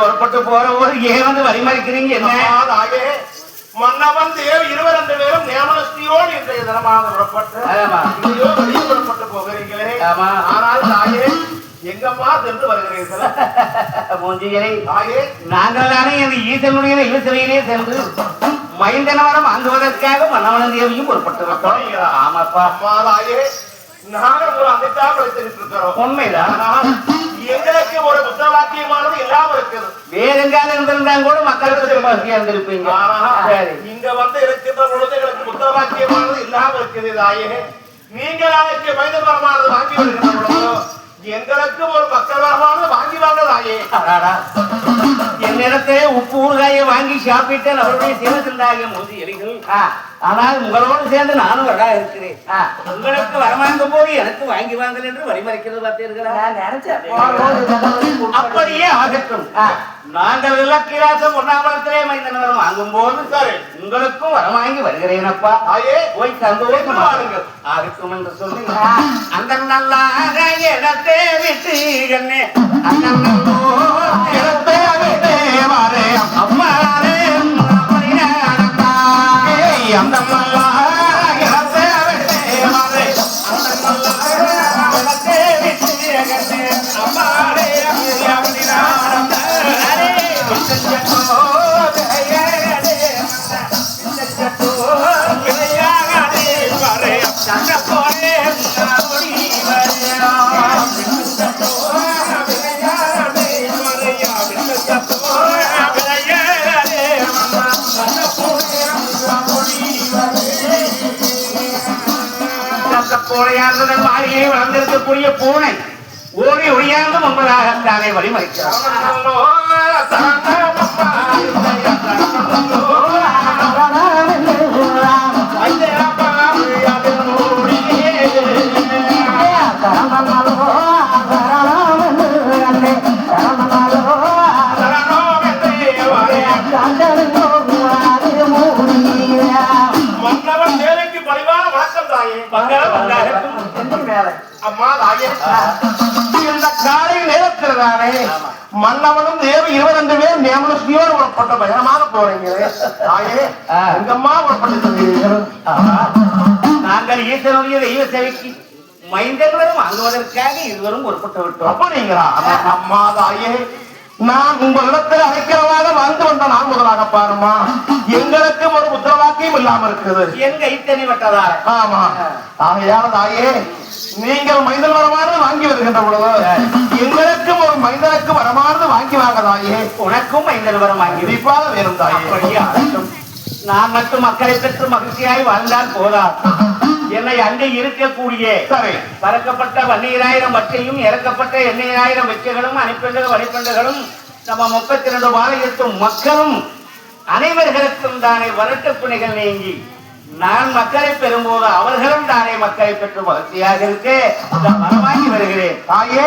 ஒருப்பட்டு போற ஊர் ஏன் வந்து வழிமறிக்கிறீங்க? என்ன மன்னவன் தேவ் 22 பேரும் நியமனஸ்தியோடு இன்றைய தினமாக புறப்பட்டு வெளியே புறப்பட்டு போகிறீங்களே. ஆனால் தாயே எங்கம்மா சென்று வருகிறீர்கள்? மூஞ்சிகளை தாயே நாங்கள் தானே இந்த ஈசனுடைய இழுசிலையிலே சென்று மைந்தனவரம் வாங்குவதற்காக மன்னவன் தேவியும் புறப்பட்டு விட்டோம். ஆமாப்பா அம்மா தாயே நாங்கள் ஒரு அதைத்தான் படித்துக்கிட்டு இருக்கிறோம். உண்மைதான். எங்களுக்கு ஒரு புத்த வாக்கியமானது இல்லாம இருக்குது. வேற எங்கால இருந்திருந்தாங்க கூட மக்களுக்கு இருந்திருப்பீங்க. இங்க வந்து இருக்கின்ற பொழுது எங்களுக்கு புத்த வாக்கியமானது இல்லாம இருக்குது தாயே. நீங்கள் அதற்கு மனித வரமானது வாங்கி வருகின்ற பொழுது எங்களுக்கு ஒரு மக்கள் வரமானது வாங்கி வாங்க தாயே. என்னிடத்திலே உப்பு ஊறுகாயை வாங்கி சாப்பிட்டு அவருடைய சேவத்தின்றாக மோதி எலிகள். ஆனால் உங்களோடு சேர்ந்து நானும் வரடா இருக்கிறேன். உங்களுக்கு வரவாங்கும் போது எனக்கு வாங்கி வாங்கல் என்று வழிமறிக்கிறது பார்த்தீர்களா? அப்படியே ஆகட்டும். நாங்கள் இலக்கிராசம் ஒன்னாமத்திலே மைந்தனவரம் வாங்கும் போது சரி உங்களுக்கும் வர வாங்கி வருகிறேனப்பா. போய் சந்தோஷம் வாருங்கள் ஆகட்டும் என்று சொல்லி அந்த நல்லாக இடத்தை விட்டு கண்ணே அந்த இடத்தை விட்டு வாரே அம்மா அந்த கோழையாளர்கள் மாளிகையை வளர்ந்திருக்கக்கூடிய பூனை ஓடி ஒழியாந்து முன்பதாகத்தானே வழிமறிக்கிறார். மன்னவனும் தேவி 22 பேர் நியமனஸ்தியோடு புறப்பட்ட பயணமாக போறீங்க. எங்கம்மா புறப்பட்டு நாங்கள் ஈசனுடைய தெய்வ சேவைக்கு மைந்தர்களும் வாங்குவதற்காக இருவரும் புறப்பட்டு விட்டோம். அப்படிங்களா? அம்மா தாயே நான் உங்களிடத்தில் அழைக்கிறவாக வாழ்ந்து வந்த நான் முதலாக பாருமா எங்களுக்கு ஒரு உத்தரவாக்கியம் இல்லாம இருக்குது. எங்க இத்தனை வட்டதா? ஆமா. ஆகையால தாயே நீங்கள் மைந்தன் வரமானது வாங்கி வருகின்ற பொழுது எங்களுக்கும் ஒரு மைந்தனுக்கு வரமானது வாங்கி வாங்க தாயே. உனக்கும் மைந்தன் வரம் வாங்கி கண்டிப்பாக வேணும் தாயே. நான் மட்டும் மக்களை பெற்று மகிழ்ச்சியாய் வாழ்ந்தால் போதா என்னை அங்கே இருக்கக்கூடிய பறக்கப்பட்ட 12,000 வச்சையும் இறக்கப்பட்ட 8,000 வெச்சைகளும் அணிப்பெண்டுகள் வழிப்பெண்டுகளும் நம்ம 32 வாழையத்தும் மக்களும் அனைவர்களுக்கும் தானே வரட்டு பிணைகள் நீங்கி நான் மக்களை பெறும்போது அவர்களும் தானே மக்களை பெற்று மகிழ்ச்சியாக இருக்கு வரவாங்கி வருகிறேன். தாயே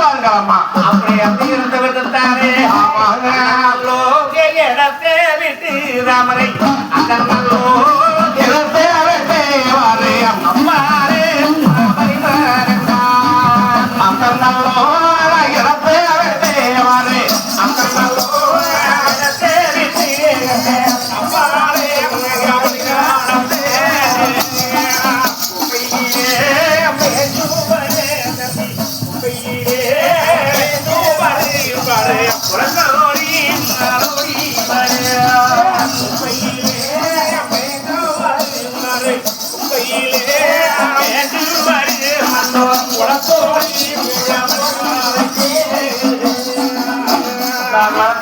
வாங்கலாமா? அப்படி அப்படி இருந்தவர்கள் தானே இடத்தை விட்டு ராமரை அந்த இடத்தை அம்மாரே அந்த நல்லோ இடத்தை வாரே அந்த நல்லோ இடத்தை விட்டு அம்மாரே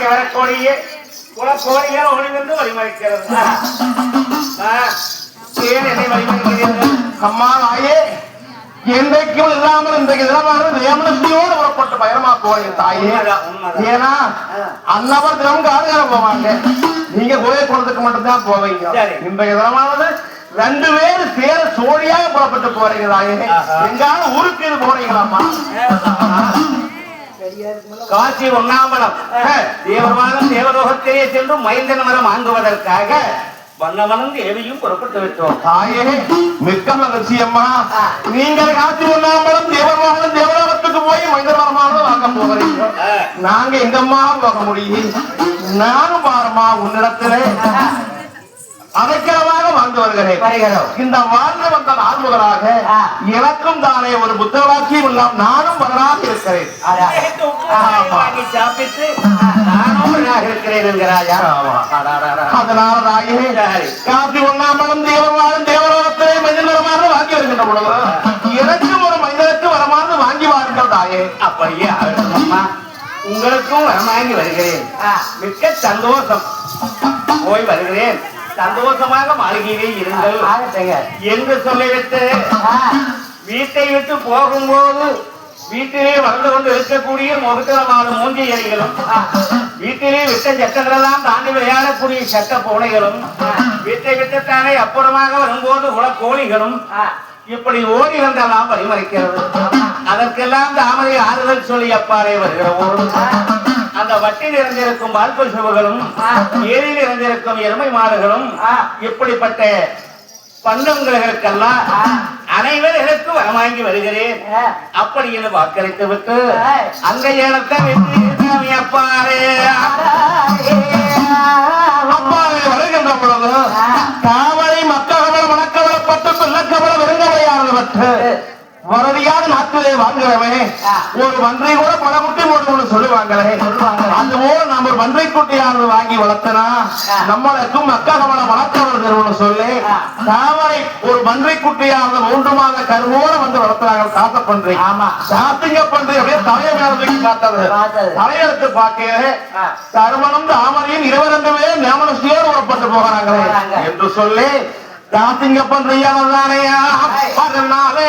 வரக்கூடிய குலக்கோடிகள் ஒளிவென்று வழிமறிக்கிறது. ஏன் என்னை வழிமறிக்கிறீர்கள்? அம்மா தாயே என்றைக்கும் இல்லாமல் இன்றைக்கு தினமானது நியமனத்தையோடு புறப்பட்டு பயணமா போறீங்க தாயே. ஏன்னா அன்னவர் தினம் காடுகார போவாங்க, நீங்க கோயில் குளத்துக்கு மட்டும்தான் போவீங்க. இன்றைய தினமானது ரெண்டு பேரும் சேர சோழியாக புறப்பட்டு போறீங்க தாயே. எங்காவது ஊருக்கு இது போறீங்களாமா? காசி ஒண்ணாம்பலம் தேவமானம் தேவலோகத்திலே சென்று மைந்தன் மரம் வாங்குவதற்காக வண்ணமனம் தேவியும் புறப்பட்டு விட்டோம். தாயே மிக்க மகிழ்ச்சி அம்மா. நீங்கள் காசி ஒண்ணாம்பலம் தேவமானம் தேவலோகத்துக்கு போய் மைந்தன் மரமானது வாங்க போகிறீங்க. நாங்க எங்கம்மா போக முடியும்? நானும் பாருமா உன்னிடத்துல அதைக்கிழமாக வாழ்ந்து வருகிறேன். இந்த வாழ்ந்து வந்த நாள் முதலாக எனக்கும் தானே ஒரு புத்தகவாக்கியம் இல்லாம் நானும் வரலாக இருக்கிறேன். வாங்கி சாப்பிட்டு நானும் இருக்கிறேன் என்கிறாயா? அதனால தாயே காசி ஒண்ணாம்பலம் தேவமானம் தேவலோகத்திலே மைந்தனமாக வாங்கி வருகின்ற பொழுது எனக்கும் ஒரு மைந்தனுக்கு வரமானது வாங்கி வாருங்கள் தாயே. அப்படியே அம்மா உங்களுக்கும் வரமாங்கி வருகிறேன். மிக்க சந்தோஷம். போய் வருகிறேன். சந்தோஷமாக மாளிகையிலே இருங்கள் என்று சொல்லிவிட்டு வீட்டை விட்டு போகும்போது வீட்டிலே வளர்ந்து கொண்டு இருக்கக்கூடிய முகத்திரமான மூஞ்சையடிகளும் வீட்டிலே விட்ட சட்டங்களெல்லாம் தாண்டி விளையாடக்கூடிய சட்ட பூனைகளும் வீட்டை விட்டுத்தானே அப்புறமாக வரும்போது குலக்கோழிகளும் இப்படி ஓடி வந்தெல்லாம் வழிமறிக்கிறது. அதற்கெல்லாம் தாமரை ஆறுதல் சொல்லி அப்பாலே வருகிற போது அந்த வட்டில் இறந்திருக்கும் வால்பல் சுவர்களும் ஏரியில் இறந்திருக்கும் எருமை மாடுகளும் இப்படிப்பட்ட பண்டங்களுக்கெல்லாம் அனைவருக்கும் வரமாங்கி வருகிறேன் அப்படி என்று வாக்களித்து விட்டு அங்க ஏனத்தை வெற்றி அப்பாரே அப்பாவை வருகின்ற பொழுது காவலை மக்கவள மணக்கவளப்பட்டு பிள்ளக்கவள வெறுங்கவையானவற்று வரடியாக நாட்டிலே வாங்குறவன் ஒரு வன்றை கூட பணக்குட்டி போட்டு சொல்லுவாங்களே. அதுபோல நம்ம ஒரு வன்றை குட்டியானது வாங்கி வளர்த்தனா நம்மளுக்கும் மக்ககவள வளர்த்தவர் நிறுவனம் சொல்லி காவலை ஒரு வன்றை குட்டியானது 3 மாத கருவோட வந்து வளர்த்துறாங்க. காத்த பன்றி காத்துங்க பன்றி அப்படியே தலைய மேலத்துக்கு காத்தது தலையெடுத்து பார்க்க கருமணம் தாமரையும் 22 பேர் ஞாபகஸ்தியோடு உறப்பட்டு போகிறாங்களே என்று சொல்லி காத்திங்க பண்றியானதானையா அதனாலே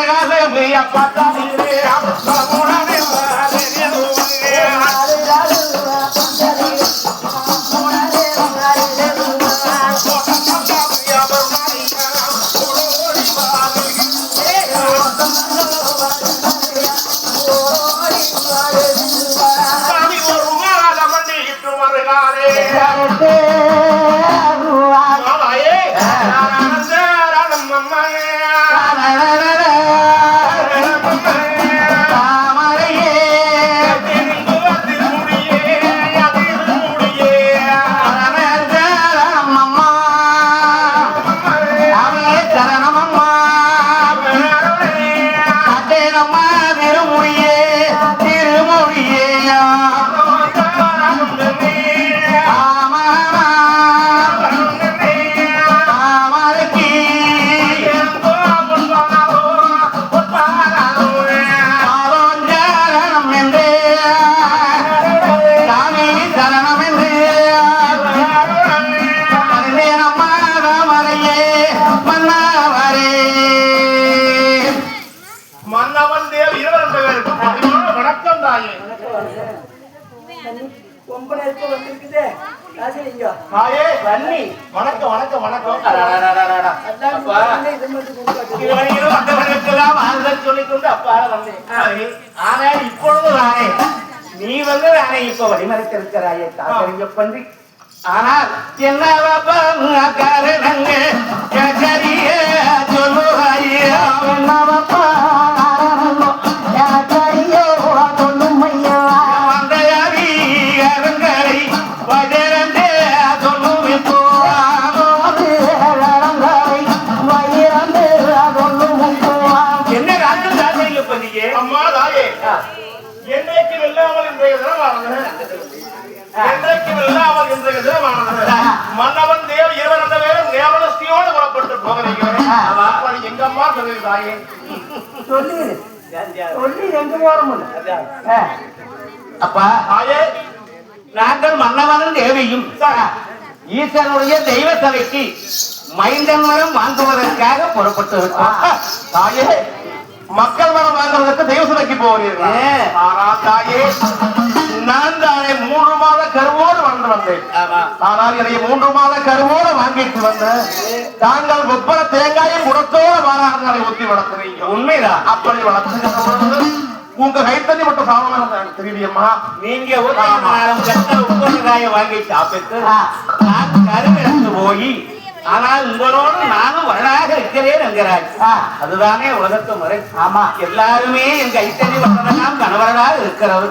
இப்பொழுது நீ வந்து இப்ப வழிமறைத்திருக்கிறாயே தாக்கறிஞ பன்றி. ஆனால் என்ன காரணங்க அம்மா தாயே என்றைக்கும் இல்லாமல் இன்றைய தினமானது என்றைக்கும் இல்லாமல் இன்றைய தினமானது மன்னவன் தேவ 22 பேரும் தேவலஸ்தியோடு புறப்பட்டு போகிறீர்கள். எங்க அம்மா சொல்லுது தாயே சொல்லி எங்க போறோம் அப்பா தாயே நாங்கள் மன்னவனும் தேவியும் ஈசனுடைய தெய்வ சபைக்கு மைந்தன் மரம் வாங்குவதற்காக புறப்பட்டு விட்டோம். தாயே மக்கள் மரம் வாங்குவதற்கு தெய்வ சபைக்கு போகிறீர்கள். ஆனால் தாயே நான் தானே 3 மாத கருவோடு வந்து வந்தேன். ஆனால் என்னை 3 மாத கருவோடு வாங்கிட்டு வந்தேன். தாங்கள் கொப்பர தேங்காயும் குடத்தோட வாராங்களை ஊத்தி வளர்த்துறீங்க. உண்மைதான். அப்படி வளர்த்துக்கிற பொழுது உங்க கைத்தண்ணி மட்டும் சாப்பிடணும் தெரியலையம்மா. நீங்க உப்பக்காய வாங்கி சாப்பிட்டு நான் கருவிழந்து போய் ஆனால் உங்களோடு நானும் வரலாக இருக்கிறேன் என்கிறார். அதுதானே உலகத்து முறை. ஆமா, எல்லாருமே என் கைத்தறி வந்ததெல்லாம் கணவர்களாக இருக்கிறது.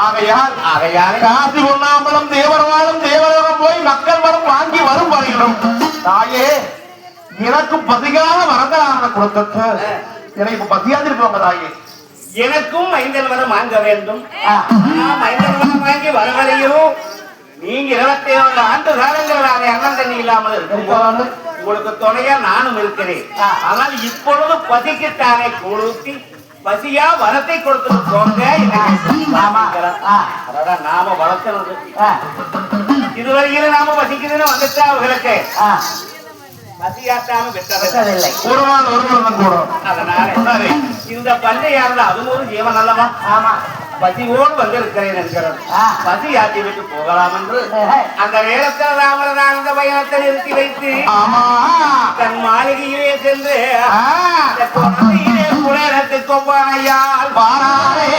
ஆகையால் காசி பொன்னாம்பலம் தேவரவாளும் தேவலோகம் போய் மக்கள் வரும் வாங்கி வரும் வரையிலும் தாயே எனக்கு பதிகால வரங்களான கொடுத்து எனக்கு பசியாது இருப்பாங்க தாயே. எனக்கும் மைந்தன் வரம் வாங்க வேண்டும். மைந்தன் வரம் வாங்கி வரவரையும் நீங்க 27 ஆண்டு காலங்களாக அண்ணன் தண்ணி இல்லாமல் இருக்கும்போது உங்களுக்கு துணையா நானும் இருக்கிறேன். ஆனால் இப்பொழுது பசிக்குத்தானே கொடுத்தி பசியா வரத்தை கொடுத்துட்டு போங்க. நாம வளர்க்கிறது இதுவரையிலும் நாம பசிக்குதுன்னு வந்துட்டா அவர்களுக்கு பசியாட்டாம விட்டதில்லை. அதனால இந்த பள்ளியார்ல அதுவும் ஒரு ஜீவன் அல்லவா? ஆமா, பசியோடு வந்திருக்கிறேன் என்கிறது. பசி ஆட்டி விட்டு போகலாம் என்று அந்த நேரத்தில் ராமரதான் அந்த பயணத்தை நிறுத்தி வைத்து தன் மாளிகையிலே சென்று குழந்தையிலே குளத்து கொப்பானையால் பாராரே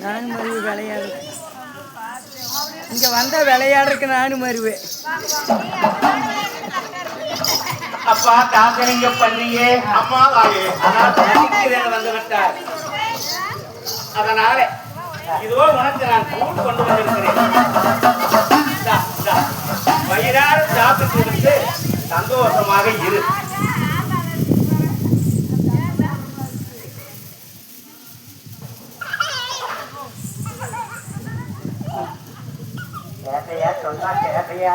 நானும் மருவு விளையாடு இங்க வந்த விளையாடுறதுக்கு நானும் மருவேன். அப்பா தாக்கலிங்க பண்ணியே அம்மா தாயே வந்து விட்டார். அதனால இதோ உனக்கு நான் கூட்டு கொண்டு வந்திருக்கிறேன். வயிறாறு சாப்பிட்டு விட்டு சந்தோஷமாக இரு. கேட்டையா சொன்னா கேட்டையா?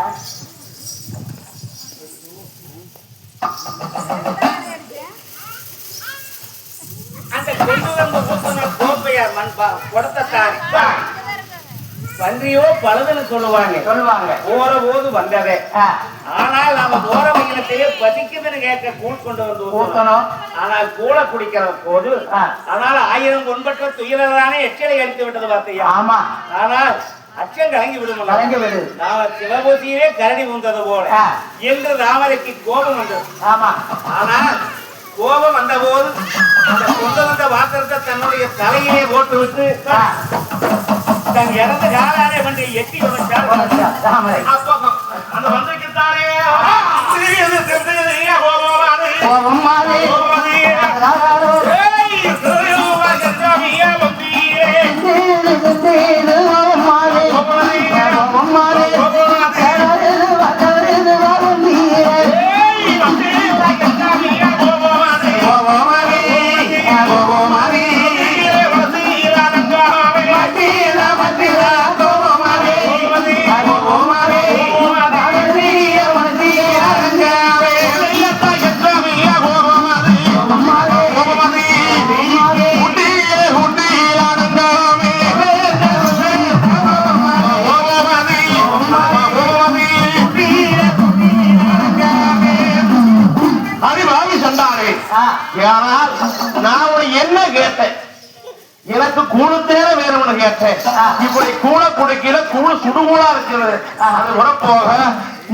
அந்த கொண்டு வந்து ஊத்துன கோப்பையார் மண்பா கொடுத்தாரு. பன்றியோ பழுதுன்னு சொல்லுவாங்க போற போது வந்ததே. ஆனால் நாம போற வயலத்தையே பதிக்குதுன்னு கேட்க கூழ் கொண்டு வந்து ஊத்தணும். ஆனால் கூழ குடிக்கிற போது ஆனால் 1000 ஒன்பற்ற துயிலானே எச்சலை அடித்து விட்டது பார்த்தையா? ஆமா, ஆனால் அச்சம் கலங்கி விடும். சிவபூசியே கரடி வந்தது போல என்று ராமருக்கு கோபம் வந்தது. ஆமா, ஆனால் கோபம் வந்த போது அந்த கொண்டு வந்த பாத்திரத்தை தன்னுடைய தலையிலே போட்டு விட்டு தன் இறந்த காலாலே வந்து எட்டி வந்தார். அந்த வந்திருக்கிறாரே என்ன கேட்டேன்? எனக்கு கூழு தேவை வேணும்னு கேட்டேன். இப்படி கூழ குடிக்கல கூழு சுடுகூழா இருக்கிறது. அது உரப்போக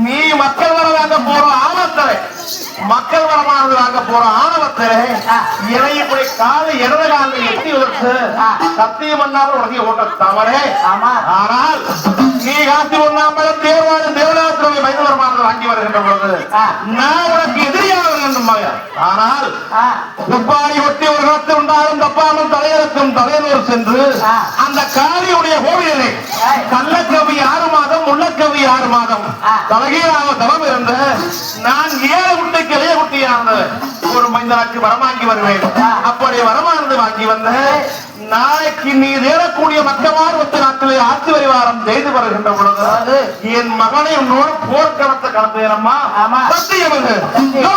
நீ மக்கள் வர வாங்க போற ஆணவத்திலே மக்கள் வரமானது வாங்க போற ஆணவத்திலே இதை இப்படி கால இடது காலில் எட்டி விடுத்து சத்தியம் பண்ணாலும் உனக்கு ஓட்ட தவறே. ஆனால் நீ காசி ஒண்ணாம்பலம் தேர்வாடு தேவநாத்திரவை வைத்து வரமானது வாங்கி வருகின்ற பொழுது நான் உனக்கு எதிரியாக வேண்டும் மகன். ஆனால் துப்பாரி ஒட்டி ஒரு காலத்தில் உண்டாலும் தப்பாமல் தலையறுக்கும் தலையனூர் சென்று அந்த காளியுடைய கோவிலை கள்ளக்கவி 6 மாதம் முள்ளக்கவி 6 மாதம் தலைகீழாக தவம் இருந்த நான் 7 குட்டிக்கு இளைய குட்டியானது ஒரு மைந்தனுக்கு வரமாங்கி வருவேன். அப்படி வரமானது வாங்கி வந்த நாளைக்கு நீ தேடக்கூடிய மக்கமார் ஒத்த நாட்டிலே ஆட்சி பரிவாரம் செய்து வருகின்ற பொழுது என் மகனை உன்னோடு போர்க்களத்தை கலந்துகிறம்மா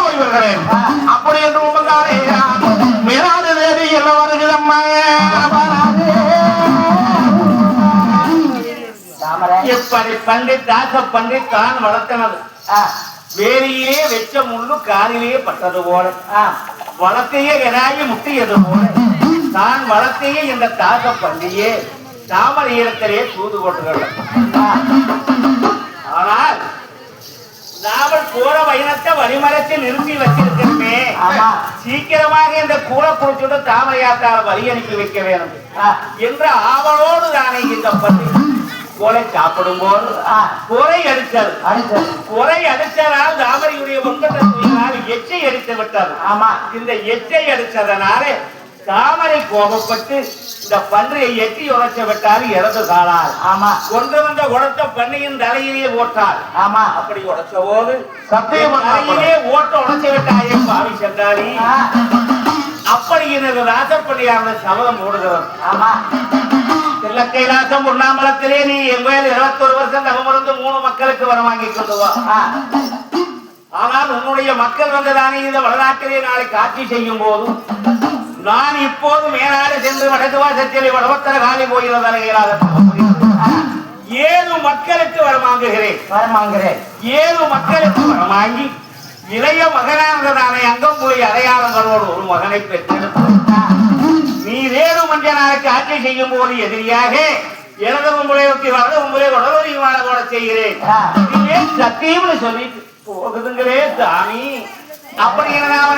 வருகிறேன். அப்படி என்று உண்மைதானே மேலாடு தேடி எல்லாம் வருகிறம்மா. எப்ப பண்டிட் தாச பண்டிட் தான் வளர்த்தனது வேலியிலே வெச்ச முள்ளு காலிலே பட்டது போல வளர்த்தையே எனாகி முட்டியது போல தான் வளர்த்தையே இந்த தாச பண்டிகையே தாமரை ஈரத்திலே தூது போட்டுகள். ஆனால் நாவல் போற வைனத்தை வழிமரத்தில் நிறுத்தி வச்சிருக்கிறோமே, சீக்கிரமாக இந்த கூரை குடிச்சுட்டு தாமரையாத்தால வழி அனுப்பி வைக்க வேணும் என்ற ஆவலோடு தானே இந்த பள்ளி கோலை சாப்பிடும் போது குறை அடித்தது. குறை அடித்ததால் தாமரையுடைய வங்கத்தினால் எச்சை அடித்து விட்டது. ஆமா, இந்த எச்சை அடித்ததனாலே தாமரை கோபப்பட்டு இந்த பன்றியை எட்டி உழைச்ச விட்டால் இறந்து காலால். ஆமா, கொண்டு வந்த உடத்த பண்ணையின் தலையிலே ஓட்டாள். ஆமா, அப்படி உடைச்ச போது தலையிலே ஓட்ட உழைச்சி விட்டாயே பாவி சென்றாரி. அப்படி எனது ராசப்பள்ளியான சபதம் ஓடுகிறோம். ஆமா, தில்ல கைலாசம் உண்ணாமலத்திலே நீ எங்க 21 வருஷம் தவமிருந்து 3 மக்களுக்கு வர வாங்கி கொண்டு வா. ஆனால் உன்னுடைய மக்கள் வந்ததானே இந்த வடநாட்டிலே நாளை காட்சி செய்யும் போது நான் இப்போது மேலாடு சென்று வடக்கு வாசத்திலே வடவத்தர காலி போகிறதான 7 மக்களுக்கு வரமாங்குகிறேன். 7 மக்களுக்கு வரமாங்கி இளைய மகனானதான அங்கம்புலி அடையாளங்களோடு ஒரு மகனை பெற்றெடுத்து நீ வேறு மஞ்ச நாளைக்கு ஆட்சி செய்யும் போது எதிரியாக எனது உங்களை வளர உங்களை உடலொலி வாழ செய்கிறேன் சத்தியம்னு சொல்லி போகுதுங்களே சாமி. அப்படி நான்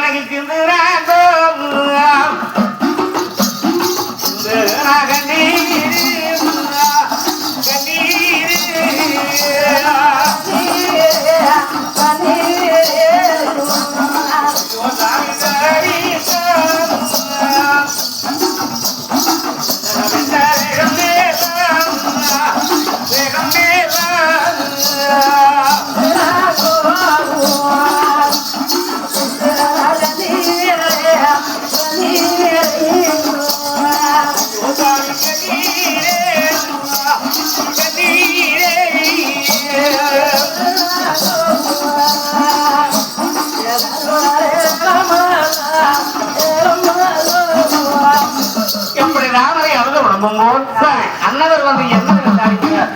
அன்னவர் வந்து என்ன விசாரிக்கிறார்?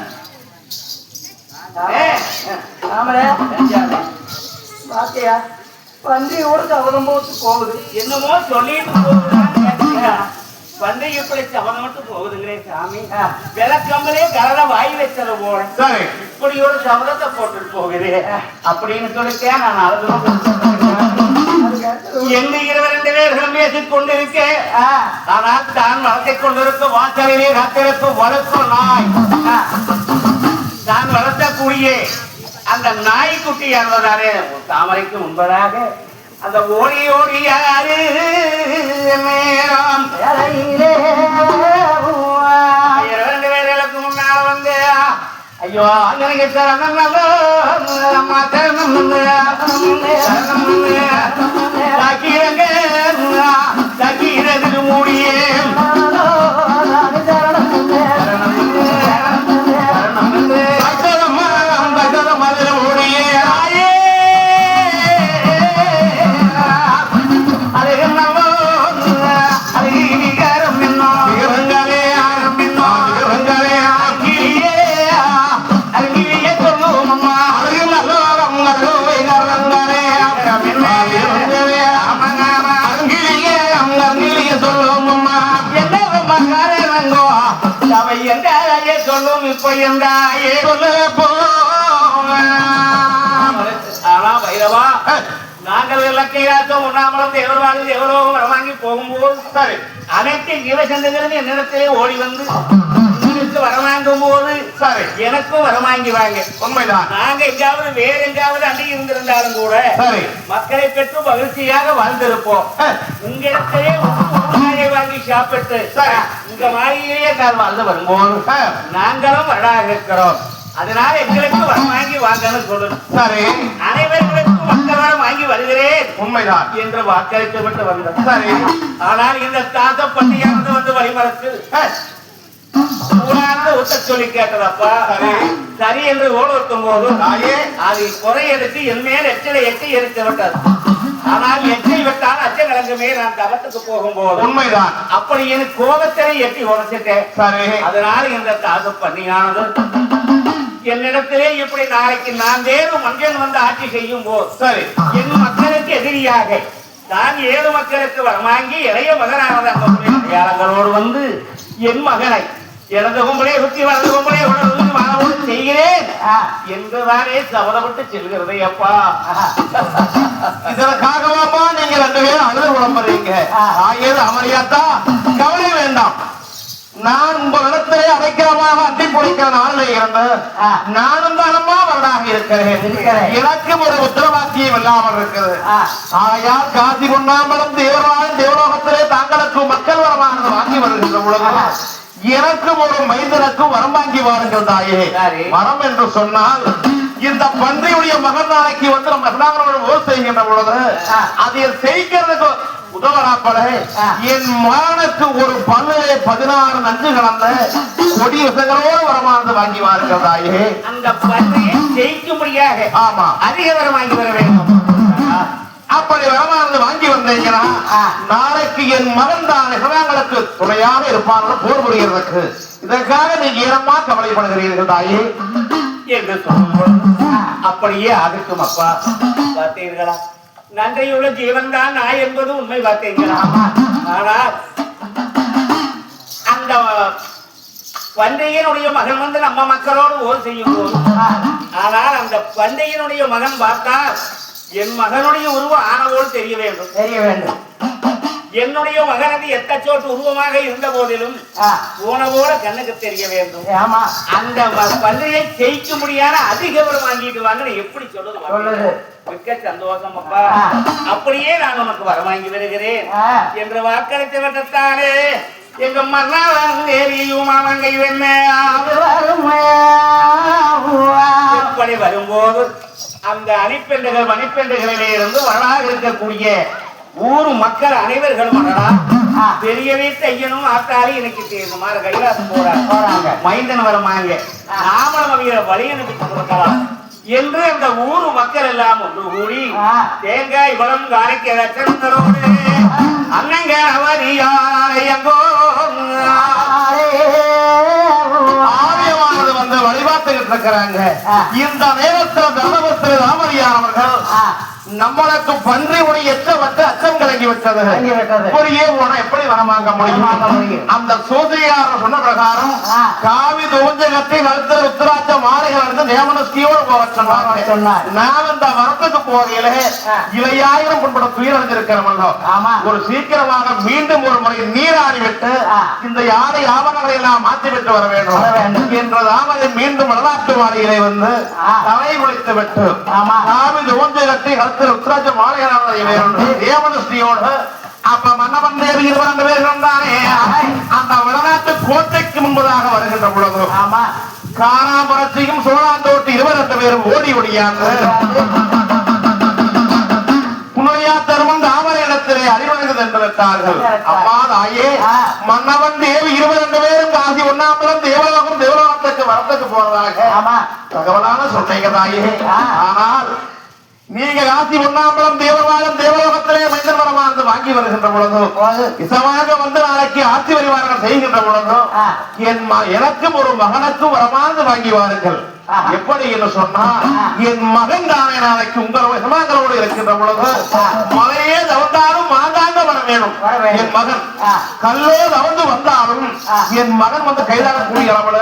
பன்றி கூட சபதம் போட்டு போகுது, என்னமோ சொல்லிட்டு போகுது. பன்றி இப்படி சபதம் மட்டும் போகுதுங்களே சாமி. விளக்கம்பலே கலர வாய் வச்சது போல இப்படி ஒரு சபதத்தை போட்டுட்டு போகுது அப்படின்னு சொல்லிட்டேன். நான் எங்க 22 பேர்களும் பேசிக் கொண்டிருக்கேன். ஆனால் தான் வளர்த்தை கொண்டிருக்க வாசலிலே காத்திருப்பு வளர்க்கும் நாய். நான் வளர்த்தக்கூடிய அந்த நாய்க்குட்டி என்பதாலே தாமரைக்கு முன்பதாக அந்த ஓடி ஓடி யாரு நேரம் 2 பேர்களுக்கு முன்னால வந்து ஐயோ அங்கே தக்கீரது மூடியே சொல்லும் இப்ப என்றாயே ஆனா வைரவா நாங்கள் இலக்கையாச்சோம் உண்ணாமலம் தேவர்வாடு தேவரோகம் வரவாங்கி போகும்போது சரி அனைத்து ஜீவசந்தங்களும் என்னிடத்திலே ஓடி வந்து வரவாங்கும் போது சரி எனக்கும் வரவாங்கி வாங்க. உண்மைதான், நாங்க எங்காவது வேற எங்காவது அண்டி இருந்திருந்தாலும் கூட சரி மக்களை பெற்று மகிழ்ச்சியாக வாழ்ந்திருப்போம். உங்களிடத்திலே வாங்கி சாப்பிட்டு உங்க மாளிகையிலேயே நான் வாழ்ந்து வரும்போது நாங்களும் வரலாக இருக்கிறோம். அதனால எங்களுக்கு வரம் வாங்கி வாங்கன்னு சொல்லணும். சரி அனைவர்களுக்கும் மக்கள் வரம் வாங்கி வருகிறேன் உண்மைதான் என்று வாக்களித்து விட்டு வந்தோம். சரி ஆனால் இந்த தாத்த பண்டிகையானது வந்து வழிமறத்து ஊட்ட சொல்லி கேட்டதப்பா. சரி என்று ஓடுக்கும் போது அதை குறை எடுத்து என் மேல் எச்சலை எட்டி எடுத்து விட்டது. ஆனால் எச்சை விட்டால் அச்ச கிழங்குமே நான் தவத்துக்கு போகும்போது உண்மைதான் அப்படி என் கோபத்தினை எட்டி உடைச்சிட்டேன். சரி அதனால இந்த தாச பண்ணியானது என்னிடத்திலே இப்படி நாளைக்கு நான் வேறு மஞ்சள் வந்து ஆட்சி செய்யும் போது சரி என் மக்களுக்கு எதிரியாக நான் 7 மக்களுக்கு வரமாங்கி இளைய மகனானது அந்த அடையாளங்களோடு வந்து என் மகனை எனது கும்பலே சுத்தி வலது கும்பலே உணர்ந்து மாணவன் செய்கிறேன் என்றுதானே சபதப்பட்டு செல்கிறதே அப்பா. இதற்காகவாப்பா நீங்க 2 பேரும் அழுது குழம்புறீங்க. ஆகியது அமரியாத்தா கவலை வேண்டாம். நான் உங்களிடத்திலே அடைக்கிறமாக அட்டி பொழிக்கிற நாளில் இருந்து நானும் தானம்மா வரலாக இருக்கிறேன். எனக்கு ஒரு உத்தரவாக்கியம் இல்லாமல் இருக்குது. ஆயால் காசி பொன்னாம்பலம் தேவராஜன் தேவலோகத்திலே தாங்களுக்கு மக்கள் வரமானது வாங்கி வருகின்ற பொழுது எனக்கு ஒரு மைந்தனுக்கும் வரம் வாங்கி வாருங்கள் தாயே. வரம் என்று சொன்னால் இந்த பன்றியுடைய மகன் நாளைக்கு வந்து நம்ம ஓர் செய்கின்ற பொழுது அதை செய்கிறதுக்கு உதவராப்பட என் மகனுக்கு ஒரு பல்லிலே 16 நஞ்சு கலந்த கொடி விசங்களோடு வரமானது வாங்கி வாருங்கள் தாயே. அந்த பன்றியை ஜெயிக்கும்படியாக ஆமா அதிக வரம் வாங்கி வர வேண்டும். அப்படி வரமானது வாங்கி வந்தீங்கன்னா நாளைக்கு என் மகன் தான் சிவங்களுக்கு துணையாக இருப்பார்கள் போர் புரிகிறதுக்கு. இதற்காக நீங்க ஏனமா கவலைப்படுகிறீர்கள் தாயே என்று சொல்லும்போது அப்படியே அதுக்கும் அப்பா. பார்த்தீர்களா, நன்றியுள்ள ஜீவன் தான் நாய் என்பது உண்மை. பார்த்தீங்களா, ஆனால் அந்த பண்டையனுடைய மகன் வந்து நம்ம மக்களோடு ஓர் செய்யும் போது, ஆனால் அந்த பண்டையனுடைய மகன் பார்த்தால் என் மகனுடைய உருவம் ஆனவோடு தெரிய வேண்டும். என்னுடைய மகனது எத்தச்சோட்டு உருவமாக இருந்த போதிலும் போனவோட கண்ணுக்கு தெரிய வேண்டும். அந்த பன்றியை ஜெயிக்க முடியாத அதிக வரம் வாங்கிட்டு வாங்க எப்படி சொல்லுது? மிக்க சந்தோஷம் அப்பா. அப்படியே நான் உனக்கு வரம் வாங்கி வருகிறேன் என்று வாக்களித்து விட்டத்தானே எங்க மன்னாளன் தேவியும் அவங்கை வெண்ண இப்படி வரும்போது அந்த அணிப்பெண்டுகள் மணிப்பெண்டுகளிலே இருந்து வரலாக இருக்கக்கூடிய ஊர் மக்கள் அனைவர்களும் பெரிய வீட்டு ஐயனும் ஆத்தாலும் எனக்கு தெரியுமாறு கைலாசம் போறாங்க. மைந்தன் வரமாங்க, நாமளும் அவங்க வழி அனுப்பி கொடுக்கலாம் என்று அந்த ஊர் மக்கள் எல்லாம் ஒன்று கூடி தேங்காய் வளம் காணிக்க லட்சணங்களோடு அண்ணங்க அவதியாரையங்கோ ஆலயமானது வந்து வழிபாட்டுகிட்டு இருக்கிறாங்க. இந்த நேரத்தில் தர்மபுத்திர ராமரியானவர்கள் நம்மளுக்கு பன்றி உடைய எச்சவற்ற அச்சம் கலங்கி விட்டது. இப்படியே போனா எப்படி வரமாங்க முடியும்? அந்த சோதரியார் சொன்ன பிரகாரம் காவி தோஞ்சகத்தை வளர்த்த உத்தராட்ச மாலைகள் வந்து தேவனஸ்தியோடு போக சொன்னார். நான் அந்த வரத்துக்கு போகையில இவையாயிரம் புண்பட துயரடைஞ்சிருக்கிறோம். ஒரு சீக்கிரமாக மீண்டும் ஒரு முறை நீராடி விட்டு இந்த யானை ஆவணங்களை எல்லாம் மாற்றிவிட்டு வர வேண்டும் என்றதாக மீண்டும் வரலாற்று மாலைகளை வந்து தலை குளித்து விட்டு காவி தோஞ்சகத்தை உத்தராட்ச மாலைகள் தேவனஸ்தியோடு அப்ப மன்னவன் தேவி 22 பேர்கள் தானே அந்த வடநாட்டு கோட்டைக்கு முன்பதாக வருகின்ற பொழுது காராபுரத்தையும் சோழாந்தோட்டு 22 பேரும் ஓடி ஓடியாங்க புனையா தருமன் தாமர இடத்திலே அறிவழங்குது என்று விட்டார்கள். அம்மா தாயே, மன்னவன் தேவி 22 பேரும் காசி ஒன்னாம்பலம் தேவலோகம் தேவலோகத்துக்கு வரத்துக்கு போறதாக தகவலான சொன்னீங்க தாயே. ஆனால் நீங்க காசி ஒன்னாம்பலம் தேவலோகம் தேவலோகத்திலே மைந்தன் வரமானது வாங்கி வருகின்ற பொழுது இசமாக வந்து நாளைக்கு ஆட்சி வரிவார்கள் செய்கின்ற பொழுது எனக்கும் ஒரு மகனுக்கும் வரமானது வாங்கி வாருங்கள். எப்படி என்று சொன்னா என் மகன் தானே நாளைக்கு உங்கள் சமாங்களோடு இருக்கின்ற பொழுது மலையே தவந்தாலும் மாங்காங்க வர வேணும். என் மகன் கல்லோ தவந்து வந்தாலும் என் மகன் வந்து கைதாடக்கூடிய அளவுல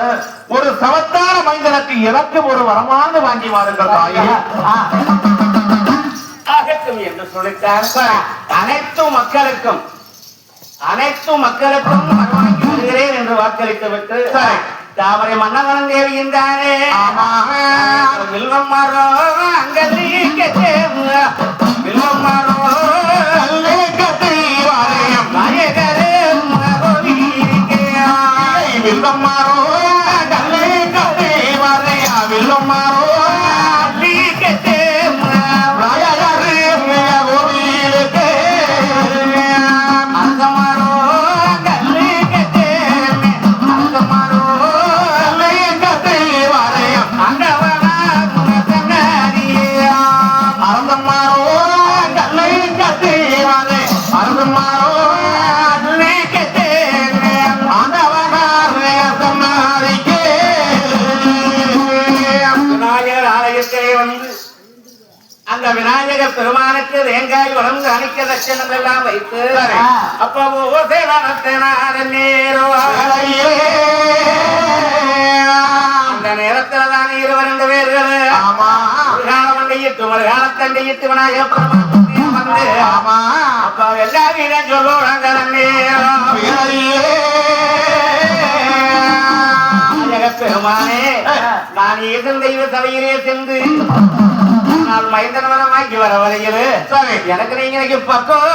ஒரு சவத்தான மைந்தனுக்கு எனக்கும் ஒரு வரமானது வாங்கி வாருங்கள் தாயே ஆகட்டும் என்று சொல்லிட்டார். அனைத்து மக்களுக்கும் வரவாங்கி வருகிறேன் என்று வாக்களித்து விட்டு தாமரை மன்னவனம் தேவியின் தானே வில்வம் மாறோ அங்கல்லி கட்டே வில்வம் மாறோ நாயகரே வில்வம் மாறோ கல்லே கட்டே வாரையா வில்வம் மாறோ கட்டி அந்த விநாயகர் பெருமானுக்கு தேங்காய் வளர்ந்து அணிக்க தட்சணம் எல்லாம் வைத்து அப்போ நேரோ அந்த நேரத்துல தான் 22 பேர்கள் மண்டையிட்டு ஒரு காலத்தண்டையிட்டு விநாயகர் பெருமான் வந்து அப்ப எல்லாரும் சொல்லுவாங்க பெருமானே நான் எதன் தெய்வ சபையிலே சென்று நான் மைந்தனவனமாக்கி வர வரையில் எனக்கு நீங்க பக்கம்